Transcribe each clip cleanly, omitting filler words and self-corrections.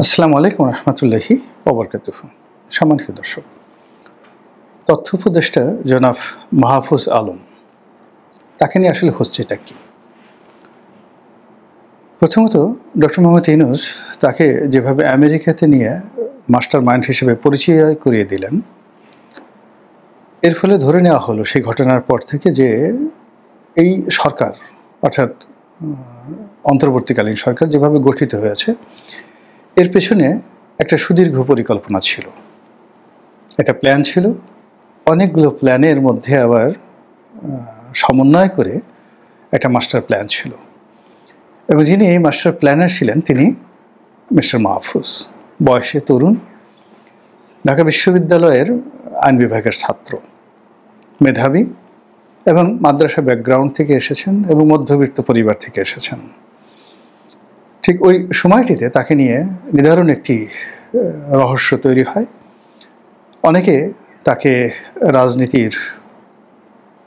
আসসালামু আলাইকুম রহমতুল্লাহি ওবরকাতুহু। সম্মানিত দর্শক, তথ্য উপদেষ্টা জনাব মাহফুজ আলম, তাকে নিয়ে আসলে হচ্ছেটা কি? প্রথমত, ডক্টর মোহাম্মদ ইউনূস তাকে যেভাবে আমেরিকাতে নিয়ে মাস্টার মাইন্ড হিসেবে পরিচয় করিয়ে দিলেন, এর ফলে ধরে নেওয়া হলো সেই ঘটনার পর থেকে যে এই সরকার, অর্থাৎ অন্তর্বর্তীকালীন সরকার যেভাবে গঠিত হয়েছে, এর পেছনে একটা সুদীর্ঘ পরিকল্পনা ছিল, একটা প্ল্যান ছিল। অনেকগুলো প্ল্যানের মধ্যে আবার সমন্বয় করে একটা মাস্টার প্ল্যান ছিল, এবং যিনি এই মাস্টার প্ল্যানার ছিলেন তিনি মিস্টার মাহফুজ। বয়সে তরুণ, ঢাকা বিশ্ববিদ্যালয়ের আইন বিভাগের ছাত্র, মেধাবী এবং মাদ্রাসা ব্যাকগ্রাউন্ড থেকে এসেছেন এবং মধ্যবিত্ত পরিবার থেকে এসেছেন। ঠিক ওই সময়টিতে তাকে নিয়ে নিদারুণ একটি রহস্য তৈরি হয়। অনেকে তাকে রাজনীতির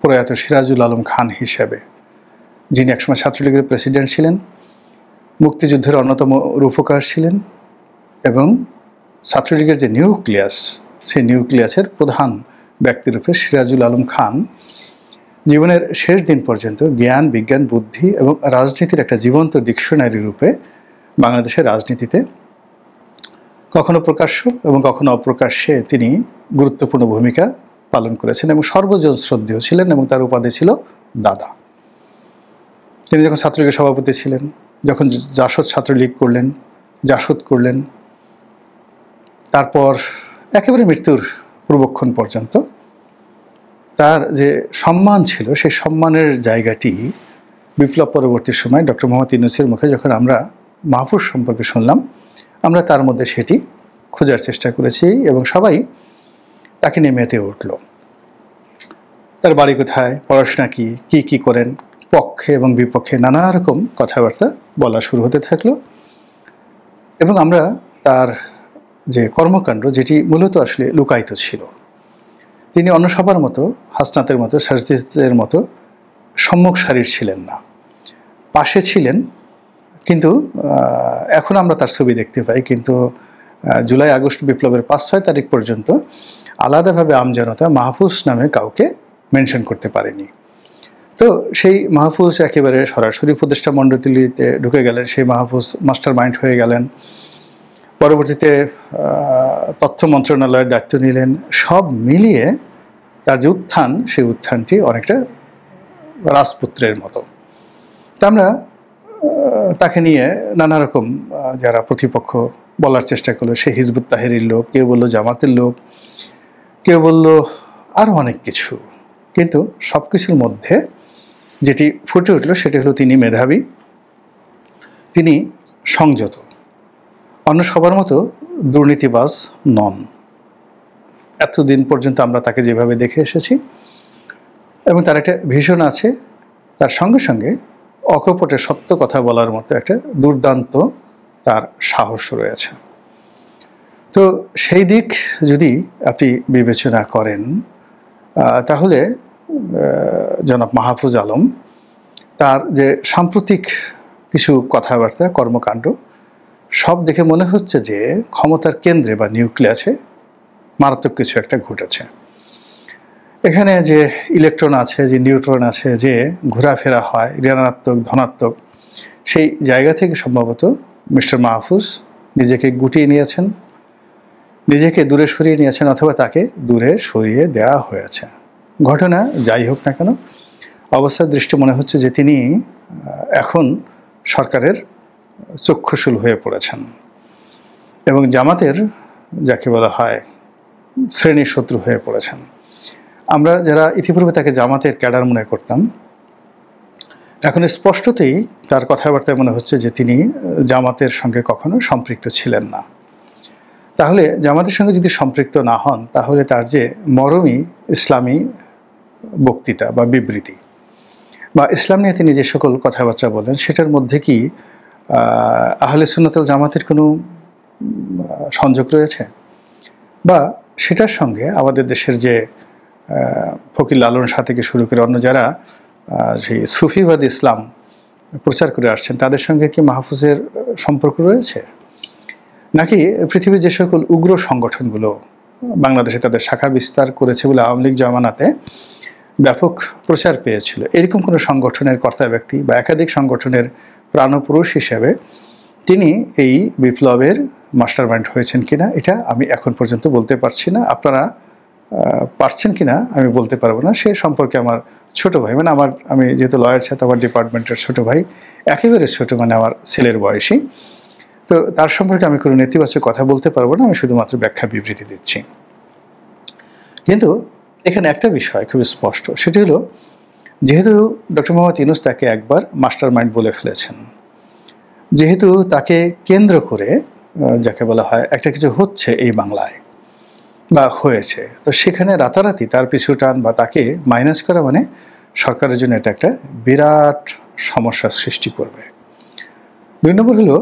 প্রয়াত সিরাজুল আলম খান হিসেবে, যিনি একসময় ছাত্রলীগের প্রেসিডেন্ট ছিলেন, মুক্তিযুদ্ধের অন্যতম রূপকার ছিলেন এবং ছাত্রলীগের যে নিউক্লিয়াস, সেই নিউক্লিয়াসের প্রধান ব্যক্তিরূপে সিরাজুল আলম খান জীবনের শেষ দিন পর্যন্ত জ্ঞান, বিজ্ঞান, বুদ্ধি এবং রাজনীতির একটা জীবন্ত ডিকশনারি রূপে বাংলাদেশের রাজনীতিতে কখনো প্রকাশ্য এবং কখনো অপ্রকাশ্যে তিনি গুরুত্বপূর্ণ ভূমিকা পালন করেছেন এবং সর্বজন শ্রদ্ধেয় ছিলেন, এবং তার উপাধি ছিল দাদা। তিনি যখন ছাত্রলীগের সভাপতি ছিলেন, যখন জাসদ ছাত্রলীগ করলেন, জাসদ করলেন, তারপর একেবারে মৃত্যুর পূর্বক্ষণ পর্যন্ত তার যে সম্মান ছিল, সেই সম্মানের জায়গাটি বিপ্লব পরবর্তী সময় ডক্টর মোহাম্মদ ইউনূসের মুখে যখন আমরা মাহফুজ সম্পর্কে শুনলাম, আমরা তার মধ্যে সেটি খোঁজার চেষ্টা করেছি এবং সবাই তাকে নিয়ে মেতে উঠল। তার বাড়ি কোথায়, পড়াশোনা কি কি করেন, পক্ষে এবং বিপক্ষে নানা রকম কথাবার্তা বলা শুরু হতে থাকলো, এবং আমরা তার যে কর্মকাণ্ড, যেটি মূলত আসলে লুকায়িত ছিল, তিনি অন্য সবার মতো, হাসনাতের মতো, সাজদিদের মতো সম্মুখ সারির ছিলেন না, পাশে ছিলেন। কিন্তু এখন আমরা তার ছবি দেখতে পাই, কিন্তু জুলাই আগস্ট বিপ্লবের 5-6 তারিখ পর্যন্ত আলাদাভাবে আমজনতা মাহফুজ নামে কাউকে মেনশন করতে পারেনি। তো সেই মাহফুজ একেবারে সরাসরি উপদেষ্টা মণ্ডলীতে ঢুকে গেলেন, সেই মাহফুজ মাস্টার মাইন্ড হয়ে গেলেন। পরবর্তীতে তথ্য মন্ত্রণালয়ের দায়িত্ব নিলেন। সব মিলিয়ে তার যে উত্থান, সেই উত্থানটি অনেকটা রাজপুত্রের মতো। তা আমরা তাকে নিয়ে নানা রকম যারা প্রতিপক্ষ বলার চেষ্টা করলো, সে হিজবুত তাহরির লোক, কেউ বললো জামাতের লোক, কেউ বললো আরও অনেক কিছু। কিন্তু সব কিছুর মধ্যে যেটি ফুটে উঠল সেটি হলো তিনি মেধাবী, তিনি সংযত, অন্য সবার মতো দুর্নীতিবাজ নন। এতদিন পর্যন্ত আমরা তাকে যেভাবে দেখে এসেছি, এবং তার একটা ভিশন আছে, তার সঙ্গে সঙ্গে অকপটে সত্য কথা বলার মতো একটা দুর্দান্ত তার সাহস রয়েছে। তো সেই দিক যদি আপনি বিবেচনা করেন, তাহলে জনাব মাহফুজ আলম তার যে সাম্প্রতিক কিছু কথাবার্তা, কর্মকাণ্ড সব দেখে মনে হচ্ছে যে ক্ষমতার কেন্দ্রে বা নিউক্লিয়াসে মারাত্মক কিছু একটা ঘটেছে। এখানে যে ইলেকট্রন আছে, যে নিউট্রন আছে, যে ঘোরাফেরা হয় ঋণাত্মক ধনাত্মক, সেই জায়গা থেকে সম্ভবত মিস্টার মাহফুজ নিজেকে গুটিয়ে নিয়েছেন, নিজেকে দূরে সরিয়ে নিয়েছেন, অথবা তাকে দূরে সরিয়ে দেওয়া হয়েছে। ঘটনা যাই হোক না কেন, অবস্থার দৃষ্টি মনে হচ্ছে যে তিনি এখন সরকারের চক্ষুশূল হয়ে পড়েছেন এবং জামাতের, যাকে বলা হয়, শ্রেণীর শত্রু হয়ে পড়েছেন। আমরা যারা ইতিপূর্বে তাকে জামাতের ক্যাডার মনে করতাম, এখন স্পষ্টতই তার কথাবার্তায় মনে হচ্ছে যে তিনি জামাতের সঙ্গে কখনো সম্পৃক্ত ছিলেন না। তাহলে জামাতের সঙ্গে যদি সম্পৃক্ত না হন, তাহলে তার যে মরমী ইসলামী বক্তৃতা বা বিবৃতি বা ইসলাম নিয়ে তিনি যে সকল কথাবার্তা বলেন, সেটার মধ্যে কি আহলে সুন্নাত ওয়াল জামাতের কোনো সংযোগ রয়েছে? বা সেটার সঙ্গে আমাদের দেশের যে ফকির লালন শাহ থেকে শুরু করে অন্য যারা সেই সুফিবাদ ইসলাম প্রচার করে আসছেন, তাদের সঙ্গে কি মাহফুজের সম্পর্ক রয়েছে? নাকি পৃথিবীর যে সকল উগ্র সংগঠনগুলো বাংলাদেশে তাদের শাখা বিস্তার করেছে বলে আওয়ামী লীগ জমানাতে ব্যাপক প্রচার পেয়েছিল, এরকম কোনো সংগঠনের কর্তা ব্যক্তি বা একাধিক সংগঠনের প্রাণপুরুষ হিসেবে তিনি এই বিপ্লবের মাস্টারমাইন্ড হয়েছেন কিনা এটা আমি এখন পর্যন্ত বলতে পারছি না। আপনারা পারছেন কিনা আমি বলতে পারবো না। সে সম্পর্কে আমার ছোট ভাই, মানে আমি যেহেতু লয়ার ছাত্র, আমার ডিপার্টমেন্টের ছোট ভাই, একেবারে ছোট, মানে আমার ছেলের বয়সী, তো তার সম্পর্কে আমি কোনো নেতিবাচক কথা বলতে পারবো না, আমি শুধুমাত্র ব্যাখ্যা বিবৃতি দিচ্ছি। কিন্তু এখানে একটা বিষয় খুব স্পষ্ট, সেটি হলো যেহেতু ডক্টর মোহাম্মদ ইউনূস তাকে একবার মাস্টার মাইন্ড বলে ফেলেছেন, যেহেতু তাকে কেন্দ্র করে যাকে বলা হয় একটা কিছু হচ্ছে এই বাংলায় বা হয়েছে, তো সেখানে রাতারাতি তার পিছু টান বা তাকে মাইনাস করা মানে সরকারের জন্য এটা একটা বিরাট সমস্যার সৃষ্টি করবে। 2 নম্বর হলো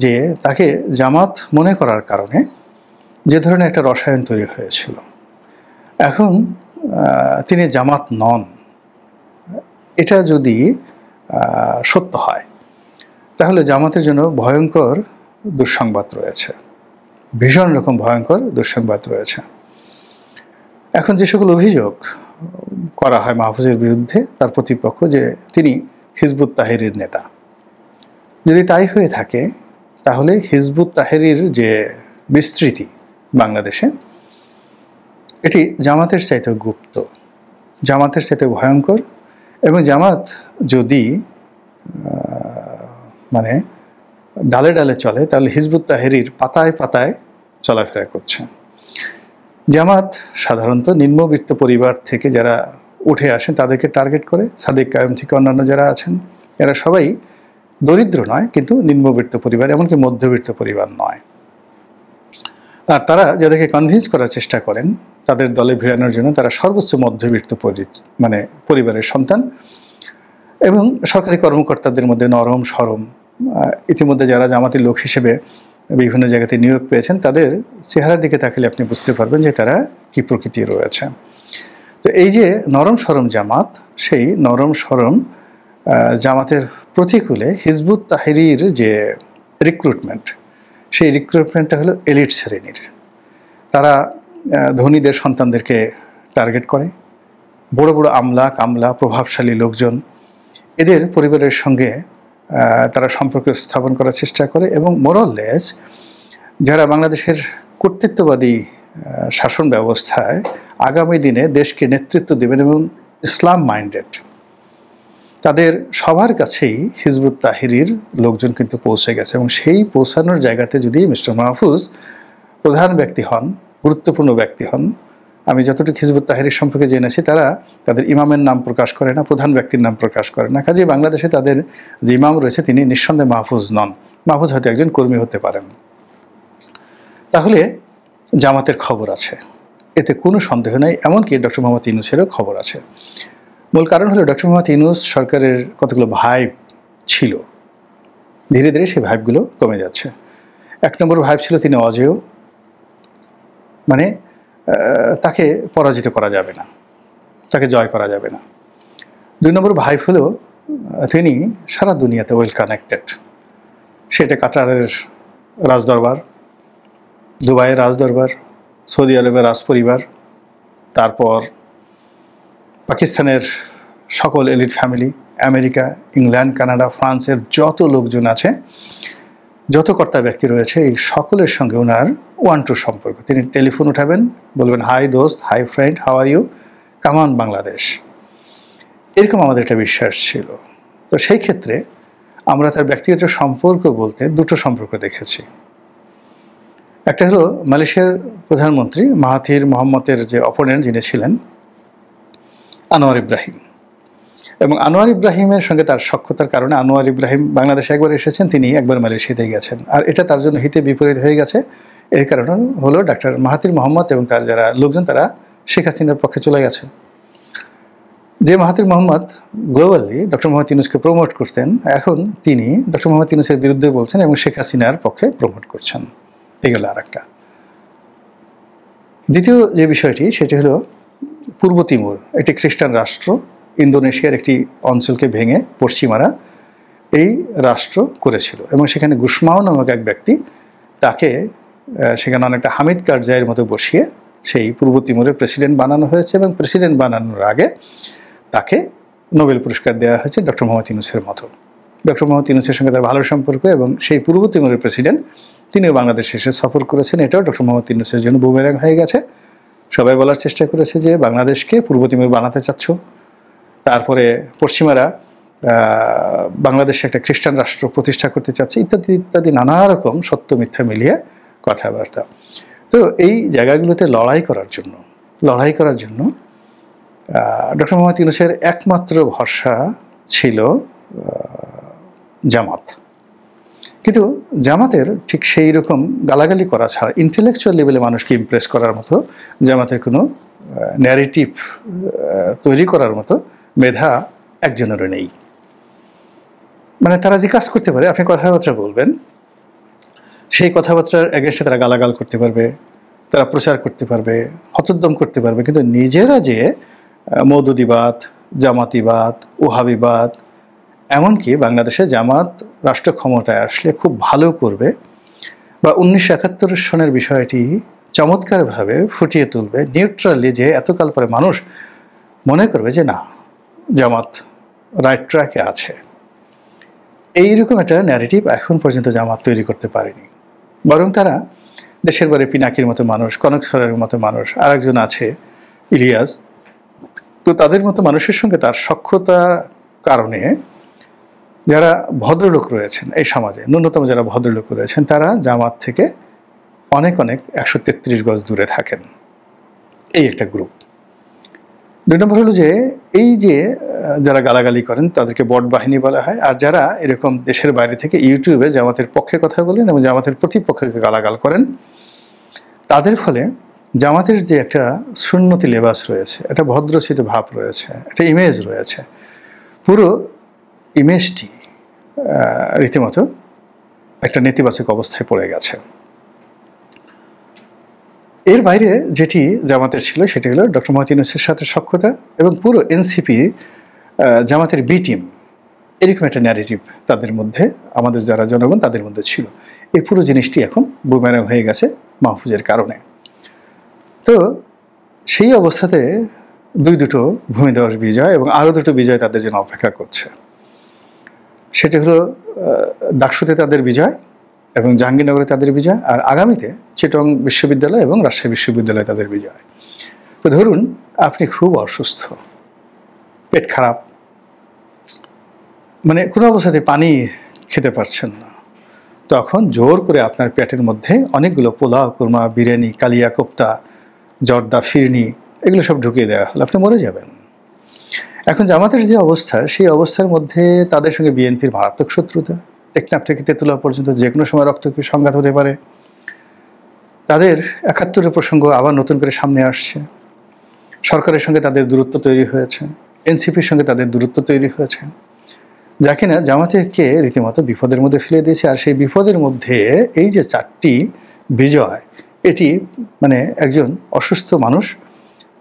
যে তাকে জামাত মনে করার কারণে যে ধরনের একটা রসায়ন তৈরি হয়েছিল, এখন তিনি জামাত নন, এটা যদি সত্য হয় তাহলে জামাতের জন্য ভয়ঙ্কর দুঃসংবাদ রয়েছে, ভীষণ রকম ভয়ঙ্কর দুঃসংবাদ রয়েছে। এখন যে সকল অভিযোগ করা হয় মাহফুজের বিরুদ্ধে, তার প্রতিপক্ষ যে তিনি হিজবুত তাহরির নেতা, যদি তাই হয়ে থাকে তাহলে হিজবুত তাহরির যে বিস্তৃতি বাংলাদেশে, এটি জামাতের চাইতে গুপ্ত, জামাতের চাইতে ভয়ঙ্কর। এবং জামাত যদি মানে ডালে ডালে চলে তাহলে হিজবুত তাহরির পাতায় পাতায় চলাফেরা করছে। জামাত সাধারণত নিম্নবিত্ত পরিবার থেকে যারা উঠে আসেন তাদেরকে টার্গেট করে, সাদিক কায়েম থেকে অন্যান্য যারা আছেন এরা সবাই দরিদ্র নয়, কিন্তু নিম্নবিত্ত পরিবার, এমনকি মধ্যবিত্ত পরিবার নয়। আর তারা যাদেরকে কনভিন্স করার চেষ্টা করেন তাদের দলে ভিড়ানোর জন্য, তারা সর্বোচ্চ মধ্যবিত্ত পরিবারের সন্তান এবং সরকারি কর্মকর্তাদের মধ্যে নরম সরম, ইতিমধ্যে যারা জামাতি লোক হিসেবে বিভিন্ন জায়গাতে নিয়োগ পেয়েছেন তাদের চেহারার দিকে তাকালে আপনি বুঝতে পারবেন যে তারা কি প্রকৃতি রয়েছে। তো এই যে নরম সরম জামাত, সেই নরম সরম জামাতের প্রতিকূলে হিজবুত তাহরির যে রিক্রুটমেন্ট, সেই রিক্রুটমেন্টটা হলো এলিট শ্রেণীর। তারা ধনীদের সন্তানদেরকে টার্গেট করে, বড় বড় আমলা কামলা প্রভাবশালী লোকজন, এদের পরিবারের সঙ্গে তারা সম্পর্ক স্থাপন করার চেষ্টা করে এবং মোরাললেস যারা বাংলাদেশের কর্তৃত্ববাদী শাসন ব্যবস্থায় আগামী দিনে দেশকে নেতৃত্ব দেবেন এবং ইসলাম মাইন্ডেড, তাদের সবার কাছেই হিজবুত তাহরির লোকজন কিন্তু পৌঁছে গেছে। এবং সেই পৌঁছানোর জায়গাতে যদি মিস্টার মাহফুজ প্রধান ব্যক্তি হন, গুরুত্বপূর্ণ ব্যক্তি হন, আমি যতটুকু হিজবুত তাহরির সম্পর্কে জেনেছি তারা তাদের ইমামের নাম প্রকাশ করে না, প্রধান ব্যক্তির নাম প্রকাশ করে না। কাজে বাংলাদেশে তাদের যে ইমাম রয়েছে তিনি নিঃসন্দেহে মাহফুজ নন, মাহফুজ হয়তো একজন কর্মী হতে পারেন। তাহলে জামাতের খবর আছে, এতে কোনো সন্দেহ নেই। এমনকি ডক্টর মোহাম্মদ ইউনূসেরও খবর আছে। মূল কারণ হলো ডক্টর মোহাম্মদ ইউনূস সরকারের কতগুলো ভাইব ছিল, ধীরে ধীরে সেই ভাইবগুলো কমে যাচ্ছে। 1 নম্বর ভাইব ছিল তিনি অজেয়, মানে তাকে পরাজিত করা যাবে না, তাকে জয় করা যাবে না। 2 নম্বর ভাইব হলো তিনি সারা দুনিয়াতে ওয়েল কানেক্টেড, সেটা কাতারের রাজদরবার, দুবাইয়ের রাজদরবার, সৌদি আরবের রাজপরিবার, তারপর পাকিস্তানের সকল elite family, America, England, Canada, ফ্রান্সের যত লোকজন আছে, যত কর্তা ব্যক্তি রয়েছে, এই সকলের সঙ্গে ওনার 1-2 সম্পর্ক। তিনি টেলিফোন উঠাবেন, বলবেন হাই দোস্ত, hi friend, how are you, come on Bangladesh, এরকম আমাদের একটা বিশ্বাস ছিল। তো সেই ক্ষেত্রে আমরা তার ব্যক্তিগত সম্পর্ক বলতে 2টো সম্পর্ক দেখেছি। একটা হলো মালয়েশিয়ার প্রধানমন্ত্রী মাহাথির মোহাম্মদের যে অপোনেন্ট যিনি ছিলেন আনোয়ার ইব্রাহিম, এবং আনোয়ার ইব্রাহিমের সঙ্গে তার সখ্যতার কারণে আনোয়ার ইব্রাহিম বাংলাদেশে একবার এসেছেন, তিনি একবার মালয়েশিয়াতে গেছেন, আর এটা তার জন্য হিতে বিপরীত হয়ে গেছে। এর কারণ হলো ডাক্তার মাহাথির মোহাম্মদ এবং তার যারা লোকজন তারা শেখ হাসিনার পক্ষে চলে গেছে। যে Mahathir Mohamad globally doctor Mohammad ইউনূসকে প্রমোট করতেন, এখন তিনি ডক্টর মোহাম্মদ ইউনূসের বিরুদ্ধে বলছেন এবং শেখ হাসিনার পক্ষে প্রমোট করছেন। এগুলো আর একটা। দ্বিতীয় যে বিষয়টি সেটি হলো পূর্ব তিমুর, একটি খ্রিস্টান রাষ্ট্র, ইন্দোনেশিয়ার একটি অঞ্চলকে ভেঙে পশ্চিমারা এই রাষ্ট্র করেছিল এবং সেখানে গুসমাও নামক এক ব্যক্তি তাকে সেখানে অনেকটা হামিদ কারজাইয়ের মতো বসিয়ে সেই পূর্ব তিমুরের প্রেসিডেন্ট বানানো হয়েছে, এবং প্রেসিডেন্ট বানানোর আগে তাকে নোবেল পুরস্কার দেওয়া হয়েছে ডক্টর মোহাম্মদ ইউনূসের মতো। ডক্টর মোহাম্মদ ইউনূসের সঙ্গে তার ভালো সম্পর্ক, এবং সেই পূর্ব তিমুরের প্রেসিডেন্ট তিনিও বাংলাদেশে এসে সফর করেছেন। এটাও ডক্টর মোহাম্মদ ইউনূসের জন্য বুমেরাং হয়ে গেছে। সবাই বলার চেষ্টা করেছে যে বাংলাদেশকে পূর্ব তিমুর বানাতে চাচ্ছ, তারপরে পশ্চিমারা বাংলাদেশে একটা খ্রিস্টান রাষ্ট্র প্রতিষ্ঠা করতে চাচ্ছে, ইত্যাদি ইত্যাদি নানা রকম সত্য মিথ্যা মিলিয়ে কথাবার্তা। তো এই জায়গাগুলোতে লড়াই করার জন্য ডক্টর মোহাম্মদ ইউনূসের একমাত্র ভরসা ছিল জামাত। কিন্তু জামাতের ঠিক সেই রকম গালাগালি করা ছাড়া, ইন্টেলেকচুয়াল লেভেলে মানুষকে ইমপ্রেস করার মতো জামাতের কোনো ন্যারেটিভ তৈরি করার মতো মেধা একজনেরও নেই। মানে তারা যে কাজ করতে পারে, আপনি কথাবার্তা বলবেন, সেই কথাবার্তার এগেনস্টে তারা গালাগাল করতে পারবে, তারা প্রচার করতে পারবে, হতোদ্যম করতে পারবে, কিন্তু নিজেরা যে মওদুদিবাদ, জামাতিবাদ, ওহাবিবাদ, এমনকি বাংলাদেশে জামাত রাষ্ট্র ক্ষমতায় আসলে খুব ভালো করবে বা 1971 সনের বিষয়টি চমৎকারভাবে ফুটিয়ে তুলবে নিউট্রালি, যে এতকাল পরে মানুষ মনে করবে যে না, জামাত রাইট ট্র্যাকে আছে, এইরকম একটা ন্যারেটিভ এখন পর্যন্ত জামাত তৈরি করতে পারেনি। বরং তারা দেশের বাড়ি পিনাকির মতো মানুষ, কনক সরের মতো মানুষ, আরেকজন আছে ইলিয়াস, তো তাদের মতো মানুষের সঙ্গে তার সখ্যতার কারণে যারা ভদ্রলোক রয়েছেন এই সমাজে, ন্যূনতম যারা ভদ্রলোক রয়েছেন, তারা জামাত থেকে অনেক 133 গজ দূরে থাকেন। এই একটা গ্রুপ। 2 নম্বর হলো যে এই যে যারা গালাগালি করেন তাদেরকে বট বাহিনী বলা হয়, আর যারা এরকম দেশের বাইরে থেকে ইউটিউবে জামাতের পক্ষে কথা বলেন এবং জামাতের প্রতিপক্ষকে গালাগাল করেন, তাদের ফলে জামাতের যে একটা সুন্নতি লেবাস রয়েছে, একটা ভদ্রচিত ভাব রয়েছে, একটা ইমেজ রয়েছে, পুরো ইমেজটি রীতিমতো একটা নেতিবাচক অবস্থায় পড়ে গেছে। এর বাইরে যেটি জামাতের ছিল সেটি হলো ডক্টর মোহাম্মদ ইউনূসের সাথে সখ্যতা, এবং পুরো এনসিপি জামাতের বি টিম, এরকম একটা ন্যারেটিভ তাদের মধ্যে, আমাদের যারা জনগণ তাদের মধ্যে ছিল। এই পুরো জিনিসটি এখন বুমেরাং হয়ে গেছে মাহফুজের কারণে। তো সেই অবস্থাতে দুটো ভূমিধস বিজয় এবং আরও 2টো বিজয় তাদের জন্য অপেক্ষা করছে। সেটি হলো ডাকসুতে তাদের বিজয় এবং জাহাঙ্গীরনগরে তাদের বিজয়, আর আগামীতে চিটং বিশ্ববিদ্যালয় এবং রাজশাহী বিশ্ববিদ্যালয়ে তাদের বিজয়। তো ধরুন আপনি খুব অসুস্থ, পেট খারাপ, মানে কোনো অবস্থাতে পানি খেতে পারছেন না, তখন জোর করে আপনার পেটের মধ্যে অনেকগুলো পোলাও, কুরমা, বিরিয়ানি, কালিয়া কোপ্তা, জর্দা, ফিরনি, এগুলো সব ঢুকিয়ে দেওয়া হলো, আপনি মরে যাবেন। এখন জামাতের যে অবস্থা, সেই অবস্থার মধ্যে তাদের সঙ্গে বিএনপির মারাত্মক শত্রুতা, টেকনাফ থেকে তেতুলা পর্যন্ত যে কোনো সময় রক্তক্ষয়ী সংঘাত হতে পারে। তাদের 71-এর প্রসঙ্গ আবার নতুন করে সামনে আসছে। সরকারের সঙ্গে তাদের দূরত্ব তৈরি হয়েছে, এনসিপির সঙ্গে তাদের দূরত্ব তৈরি হয়েছে, যা কিনা জামাতকে রীতিমতো বিপদের মধ্যে ফেলে দিয়েছে। আর সেই বিপদের মধ্যে এই যে 4টি বিজয়, এটি মানে একজন অসুস্থ মানুষ,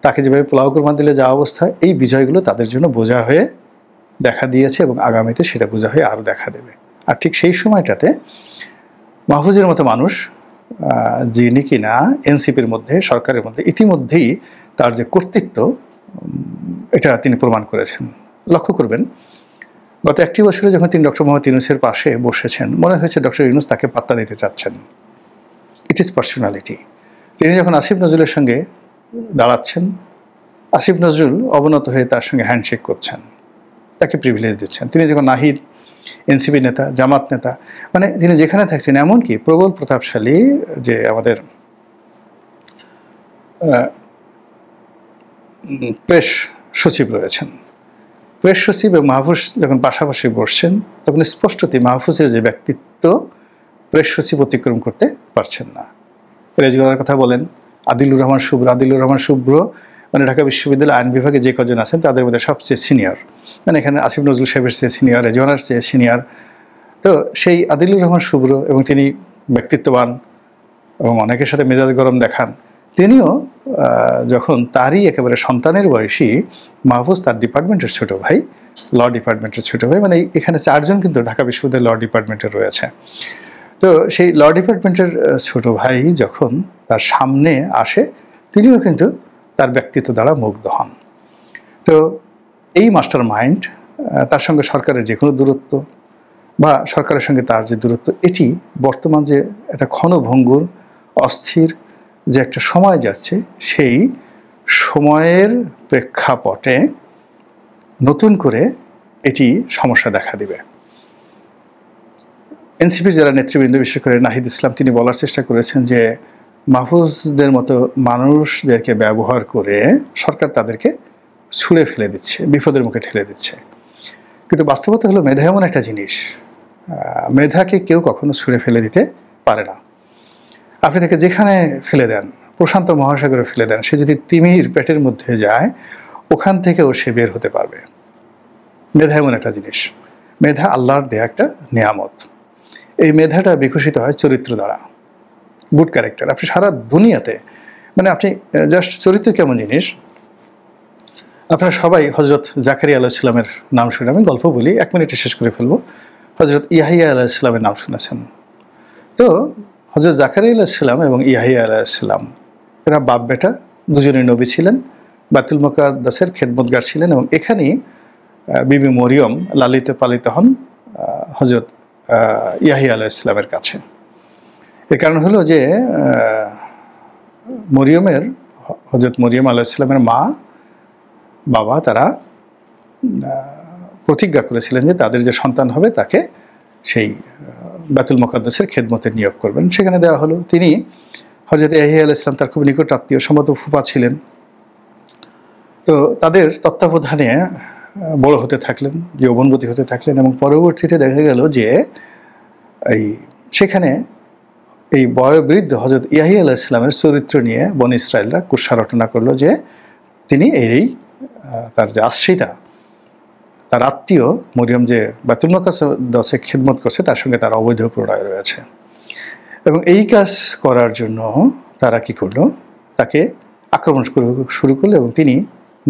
তাকে যেভাবে পোলাও কুরমা দিলে যা অবস্থা, এই বিজয়গুলো তাদের জন্য বোঝা হয়ে দেখা দিয়েছে এবং আগামীতে সেটা বোঝা হয়ে আরও দেখা দেবে। আর ঠিক সেই সময়টাতে মাহফুজের মতো মানুষ, যিনি কিনা এনসিপির মধ্যে, সরকারের মধ্যে ইতিমধ্যেই তার যে কর্তৃত্ব, এটা তিনি প্রমাণ করেছেন। লক্ষ্য করবেন, গত 1টি বছরে যখন তিনি ডক্টর মোহাম্মদ ইউনূসের পাশে বসেছেন, মনে হয়েছে ডক্টর ইউনূস তাকে পাত্তা দিতে চাচ্ছেন। It is personality. তিনি যখন আসিফ নজরুলের সঙ্গে দাঁড়াচ্ছেন, আসিফ নজরুল অবনত হয়ে তার সঙ্গে হ্যান্ডশেক করছেন, তাকে প্রিভিলেজ দিচ্ছেন। তিনি যখন নাহিদ এনসিপি নেতা, জামাত নেতা, মানে তিনি যেখানে থাকছেন, এমনকি প্রবল প্রতাপশালী যে আমাদের প্রেস সচিব রয়েছেন, প্রেস সচিব এবং মাহফুজ যখন পাশাপাশি বসছেন, তখন স্পষ্টতই মাহফুজের যে ব্যক্তিত্ব প্রেস সচিব অতিক্রম করতে পারছেন না। রেজওয়ানের কথা বলেন, আদিলুর রহমান শুভ্র মানে ঢাকা বিশ্ববিদ্যালয় আইন বিভাগে যে কজন আছেন তাদের মধ্যে সবচেয়ে সিনিয়র, মানে এখানে আসিফ নজরুল সাহেবের চেয়ে সিনিয়র, রেজওয়ানের চেয়ে সিনিয়র। তো সেই আদিলুর রহমান শুভ্র, এবং তিনি ব্যক্তিত্ববান এবং অনেকের সাথে মেজাজ গরম দেখান, তিনিও যখন তারই একেবারে সন্তানের বয়সী মাহফুজ, তার ডিপার্টমেন্টের ছোট ভাই, ল ডিপার্টমেন্টের ছোট ভাই, মানে এখানে 4জন কিন্তু ঢাকা বিশ্ববিদ্যালয় ল ডিপার্টমেন্টে রয়েছে। তো সেই ল ডিপার্টমেন্টের ছোট ভাই যখন তার সামনে আসে, তিনিও কিন্তু তার ব্যক্তিত্ব দ্বারা মুগ্ধ হন। তো এই মাস্টার মাইন্ড, তার সঙ্গে সরকারের যে কোনো দূরত্ব বা সরকারের সঙ্গে তার যে দূরত্ব, এটি বর্তমান যে একটা ক্ষণভঙ্গুর অস্থির যে একটা সময় যাচ্ছে, সেই সময়ের প্রেক্ষাপটে নতুন করে এটি সমস্যা দেখা দিবে। এনসিপির যারা নেতৃবৃন্দ, বিশেষ করে নাহিদ ইসলাম, তিনি বলার চেষ্টা করেছেন যে মাহফুজদের মতো মানুষদেরকে ব্যবহার করে সরকার তাদেরকে ছুঁড়ে ফেলে দিচ্ছে, বিপদের মুখে ঠেলে দিচ্ছে। কিন্তু বাস্তবতা হলো মেধা এমন একটা জিনিস, মেধাকে কেউ কখনো ছুঁড়ে ফেলে দিতে পারে না। আপনি তাকে যেখানে ফেলে দেন, প্রশান্ত মহাসাগরে ফেলে দেন, সে যদি তিমির পেটের মধ্যে যায়, ওখান থেকেও সে বের হতে পারবে। মেধা এমন একটা জিনিস, মেধা আল্লাহর দেয়া একটা নিয়ামত। এই মেধাটা বিকশিত হয় চরিত্র দ্বারা, গুড ক্যারেক্টার। আপনি সারা দুনিয়াতে, মানে আপনি জাস্ট চরিত্র কেমন জিনিস, আপনারা সবাই হজরত জাকারিয়া আলাইহিস সালামের নাম শুনে, আমি গল্প বলি, 1 মিনিটে শেষ করে ফেলবো। হজরত ইয়াহিয়া আলাইহিস সালামের নাম শুনেছেন তো? হজরত জাকারিয়া আলাইহিস সালাম এবং ইয়াহিয়া আলাইহিস সালাম, এরা বাপ বেটা দুজনেই নবী ছিলেন, বাইতুল মুকাদ্দাসের খেদমতগার ছিলেন, এবং এখানেই বিবি মরিয়ম লালিত পালিত হন হজরত ইয়াহিয়া আলাইহিস সালামের কাছে। এর কারণ হলো যে হজরত মরিয়ম আলাইহিস সালামের মা বাবা তারা প্রতিজ্ঞা করেছিলেন যে তাদের যে সন্তান হবে তাকে সেই বাইতুল মুকাদ্দাসের খেদমতে নিয়োগ করবেন। সেখানে দেওয়া হলো। তিনি হযরত ইয়াহিয়া আলাইহিস সালাম তার খুব নিকট আত্মীয়, সম্ভবত ফুফা ছিলেন। তো তাদের তত্ত্বাবধানে বড় হতে থাকলেন, যৌবনবতী হতে থাকলেন, এবং পরবর্তীতে দেখা গেল যে সেখানে এই বয়োবৃদ্ধ হযরত ইয়াহিয়া আলাইহিস সালামের চরিত্র নিয়ে বনী ইসরায়েলরা কুৎসা রটনা করলো যে তিনি তার যে আশ্রিতা, তার আত্মীয় মরিয়ম যে বাইতুল মুকাদ্দাসে খেদমত করছে, তার সঙ্গে তার অবৈধ প্রণয় রয়েছে। এবং এই কাজ করার জন্য তারা কি করলো, তাকে আক্রমণ শুরু করলো, এবং তিনি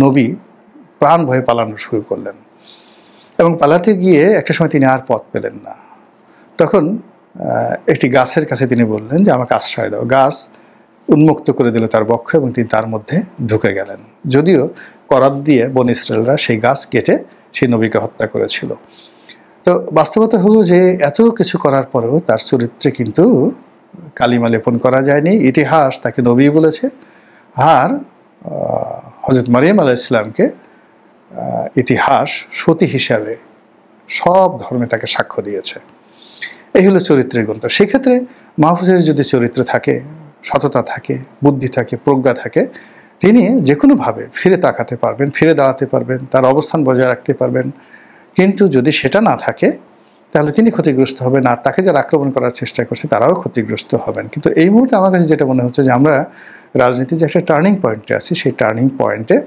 নবী প্রাণ ভয়ে পালানো শুরু করলেন। এবং পালাতে গিয়ে একটা সময় তিনি আর পথ পেলেন না। তখন একটি গাছের কাছে তিনি বললেন যে আমাকে আশ্রয় দাও। গাছ উন্মুক্ত করে দিল তার বক্ষ, এবং তিনি তার মধ্যে ঢুকে গেলেন। যদিও করাত দিয়ে বনী ইসরায়েলরা সেই গাছ কেটে সেই নবীকে হত্যা করেছিল। তো বাস্তবতা হলো যে এত কিছু করার পরেও তার চরিত্রে কিন্তু কালিমা লেপন করা যায়নি। ইতিহাস তাকে নবী বলেছে, আর হযরত মারিয়াম আলাইহিস সালামকে ইতিহাস সতী হিসাবে সব ধর্মে তাকে সাক্ষ্য দিয়েছে। এই হলো চরিত্রের গ্রন্থ। সেক্ষেত্রে মাহফুজের যদি চরিত্র থাকে, সততা থাকে, বুদ্ধি থাকে, প্রজ্ঞা থাকে, তিনি যে কোনোভাবে ফিরে তাকাতে পারবেন, ফিরে দাঁড়াতে পারবেন, তার অবস্থান বজায় রাখতে পারবেন। কিন্তু যদি সেটা না থাকে, তাহলে তিনি ক্ষতিগ্রস্ত হবেন, আর তাকে যারা আক্রমণ করার চেষ্টা করছে তারাও ক্ষতিগ্রস্ত হবেন। কিন্তু এই মুহূর্তে আমার কাছে যেটা মনে হচ্ছে যে আমরা রাজনীতির যে একটা টার্নিং পয়েন্টে আছি, সেই টার্নিং পয়েন্টে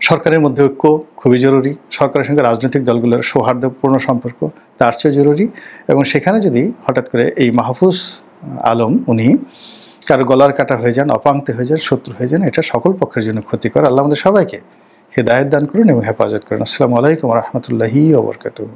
সরকারের মধ্যে ঐক্য খুবই জরুরি। সরকারের সঙ্গে রাজনৈতিক দলগুলোর সৌহার্দ্যপূর্ণ সম্পর্ক তার চেয়ে জরুরি। এবং সেখানে যদি হঠাৎ করে এই মাহফুজ আলম উনি কারো গলার কাটা হয়ে যান, অপাঙ্ক্তে হয়ে যান, শত্রু হয়ে যান, এটা সকল পক্ষের জন্য ক্ষতিকর। আল্লাহ আমাদের সবাইকে হেদায়েত দান করুন এবং হেফাজত করুন। আসসালামু আলাইকুম ওয়া রাহমাতুল্লাহি ওয়া বারাকাতুহু।